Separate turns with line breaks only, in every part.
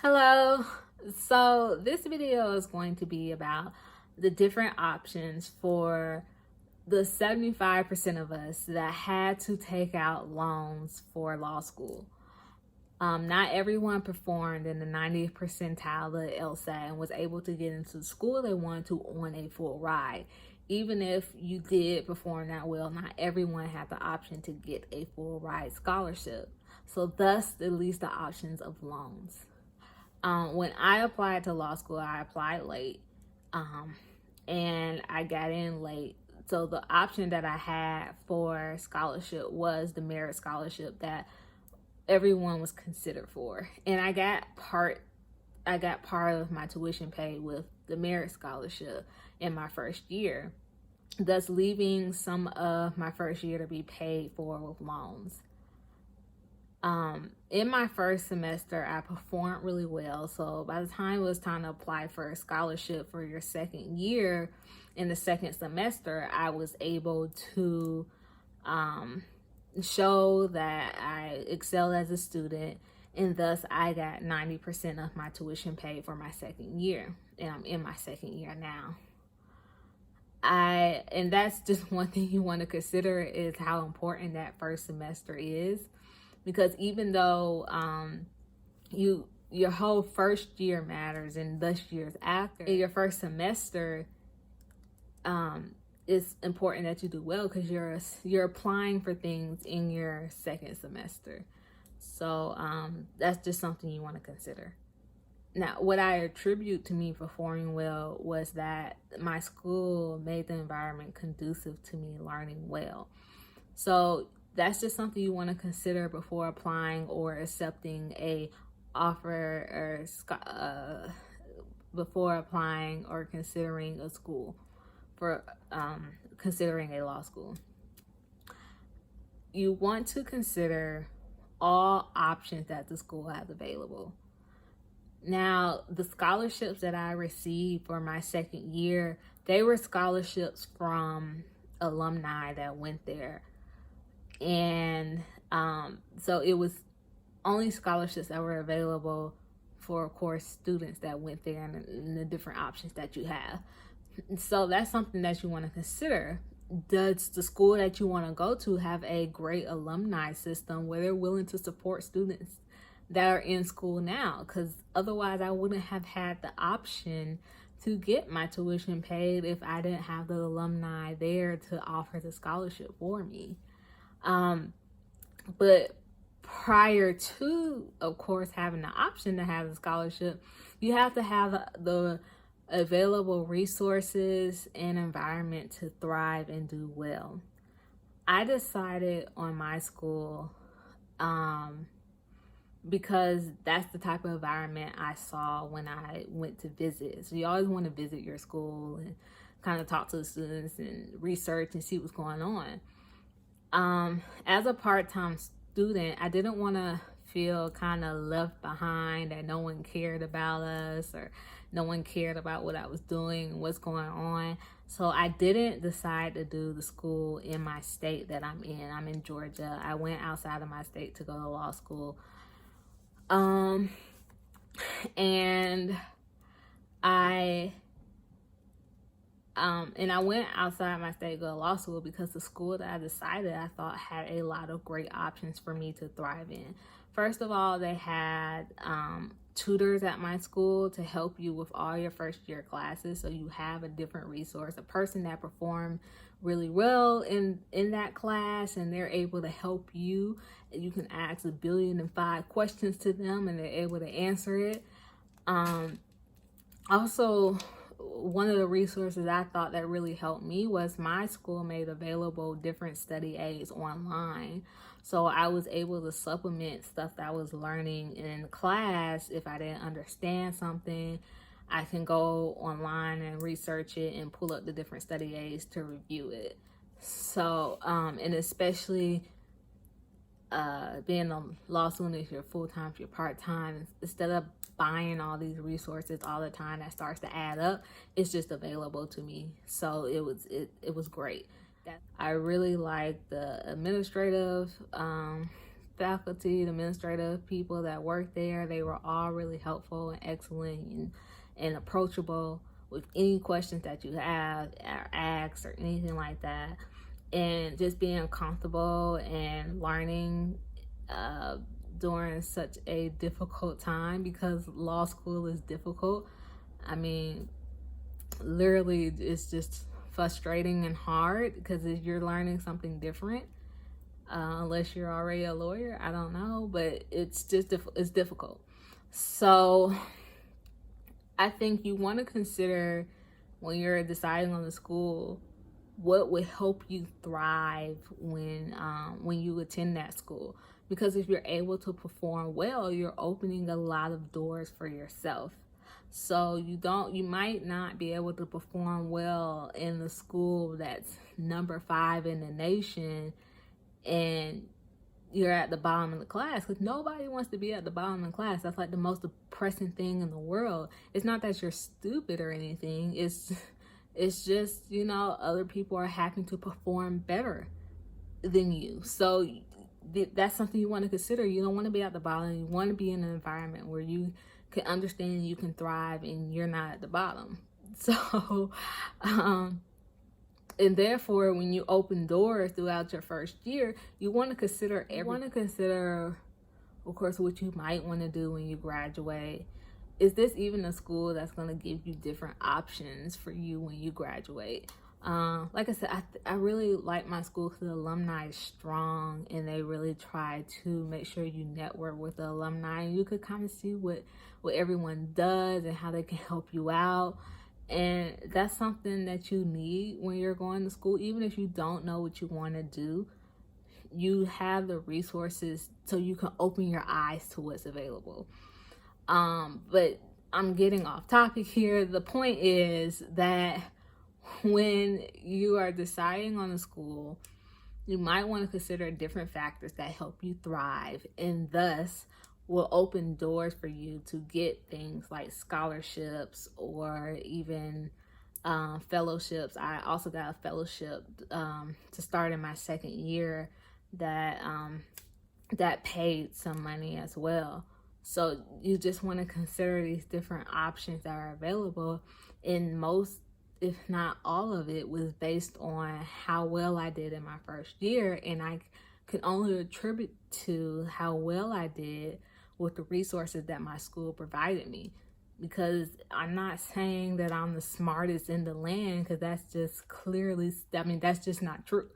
Hello. So this video is going to be about the different options for the 75% of us that had to take out loans for law school. Not everyone performed in the 90th percentile of the LSAT and was able to get into the school they wanted to on a full ride. Even if you did perform that well, not everyone had the option to get a full ride scholarship. So thus, at least the options of loans. When I applied to law school, I applied late, and I got in late. So the option that I had for scholarship was the merit scholarship that everyone was considered for, and I got part of my tuition paid with the merit scholarship in my first year, thus leaving some of my first year to be paid for with loans. In my first semester, I performed really well. So by the time it was time to apply for a scholarship for your second year in the second semester, I was able to show that I excelled as a student, and thus I got 90% of my tuition paid for my second year, and I'm in my second year now. And that's just one thing you want to consider, is how important that first semester is. Because even though your whole first year matters, and thus years after, in your first semester, it's important that you do well, because you're applying for things in your second semester. So that's just something you want to consider. Now, what I attribute to me performing well was that my school made the environment conducive to me learning well. So that's just something you want to consider before applying or accepting a offer, or before applying or considering a school for considering a law school. You want to consider all options that the school has available. Now, the scholarships that I received for my second year, they were scholarships from alumni that went there. And so it was only scholarships that were available for, of course, students that went there, and the different options that you have. So that's something that you want to consider. Does the school that you want to go to have a great alumni system where they're willing to support students that are in school now? Because otherwise I wouldn't have had the option to get my tuition paid if I didn't have the alumni there to offer the scholarship for me. But prior to, of course, having the option to have the scholarship, you have to have the available resources and environment to thrive and do well. I decided on my school because that's the type of environment I saw when I went to visit. So you always want to visit your school and kind of talk to the students and research and see what's going on. As a part-time student, I didn't want to feel kind of left behind, that no one cared about us, or no one cared about what I was doing and what's going on. So I didn't decide to do the school in my state that I'm in. I'm in Georgia. I went outside of my state to go to law school. And I went outside my state to go to law school because the school that I decided I thought had a lot of great options for me to thrive in. First of all, they had tutors at my school to help you with all your first year classes. So you have a different resource, a person that performed really well in that class, and they're able to help you. You can ask 1,000,000,005 questions to them, and they're able to answer it. Also, one of the resources I thought that really helped me was my school made available different study aids online. So I was able to supplement stuff that I was learning in class. If I didn't understand something, I can go online and research it and pull up the different study aids to review it. So, and especially being a law student, if you're full-time, if you're part-time, instead of buying all these resources all the time, that starts to add up. It's just available to me. So it was great. I really like the administrative faculty, the administrative people that work there, they were all really helpful and excellent and approachable with any questions that you have or ask or anything like that. And just being comfortable and learning during such a difficult time, because law school is difficult. I mean, literally, it's just frustrating and hard because you're learning something different. Unless you're already a lawyer, I don't know, but it's just it's difficult. So I think you want to consider, when you're deciding on the school, what would help you thrive when you attend that school. Because if you're able to perform well, you're opening a lot of doors for yourself. So you might not be able to perform well in the school that's number 5 in the nation, and you're at the bottom of the class, because nobody wants to be at the bottom of the class. That's like the most depressing thing in the world. It's not that you're stupid or anything. It's just, other people are having to perform better than you. So that's something you want to consider. You don't want to be at the bottom. You want to be in an environment where you can understand, you can thrive, and you're not at the bottom. So, and therefore, when you open doors throughout your first year, you want to consider of course, what you might want to do when you graduate. Is this even a school that's going to give you different options for you when you graduate? Like I said, I really like my school because the alumni is strong, and they really try to make sure you network with the alumni, and you could kind of see what everyone does and how they can help you out. And that's something that you need when you're going to school. Even if you don't know what you want to do, you have the resources so you can open your eyes to what's available. But I'm getting off topic here. The point is that when you are deciding on a school, you might want to consider different factors that help you thrive, and thus will open doors for you to get things like scholarships or even fellowships. I also got a fellowship to start in my second year that paid some money as well. So you just want to consider these different options that are available. And most, if not all of it, was based on how well I did in my first year. And I can only attribute to how well I did with the resources that my school provided me. Because I'm not saying that I'm the smartest in the land, because that's just that's just not true.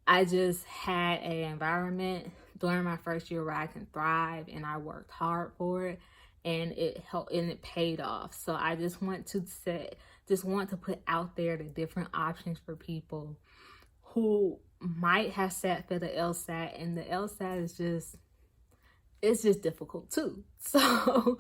I just had an environment during my first year where I can thrive, and I worked hard for it, and it helped, and it paid off. So I just want to put out there the different options for people who might have sat for the LSAT, and the LSAT is it's just difficult too. So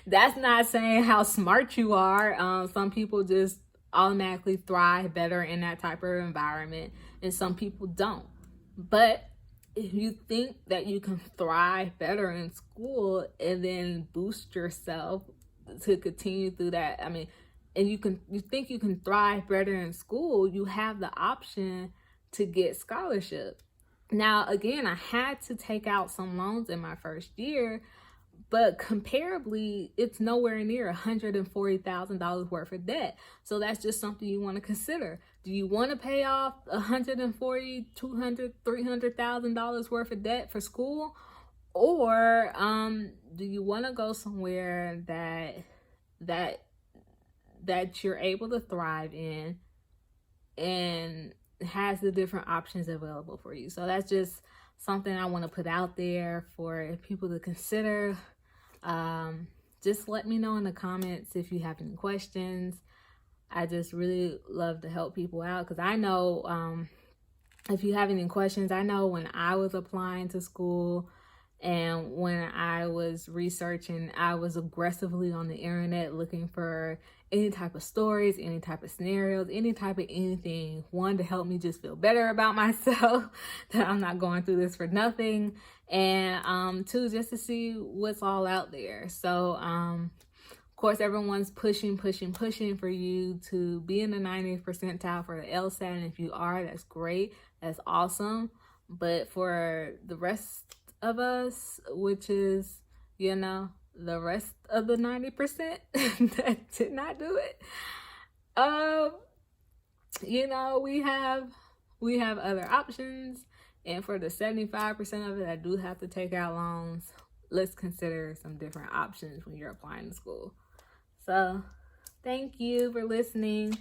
that's not saying how smart you are. Some people just automatically thrive better in that type of environment, and some people don't. But if you think that you can thrive better in school and then boost yourself to continue through that, and you think you can thrive better in school, you have the option to get scholarships. Now, again, I had to take out some loans in my first year, but comparably, it's nowhere near $140,000 worth of debt. So that's just something you want to consider. Do you want to pay off $140,000, $200,000, $300,000 worth of debt for school? Or do you want to go somewhere that you're able to thrive in and has the different options available for you? So that's just something I want to put out there for people to consider. Just let me know in the comments if you have any questions. I just really love to help people out, because I know if you have any questions, I know when I was applying to school and when I was researching, I was aggressively on the internet looking for any type of stories, any type of scenarios, any type of anything. One, to help me just feel better about myself, that I'm not going through this for nothing. And two, just to see what's all out there. So, of course, everyone's pushing for you to be in the 90th percentile for the LSAT. And if you are, that's great. That's awesome. But for the rest of us, which is, you know, the rest of the 90% that did not do it, you know, we have other options. And for the 75% of it that do have to take out loans, let's consider some different options when you're applying to school. So thank you for listening.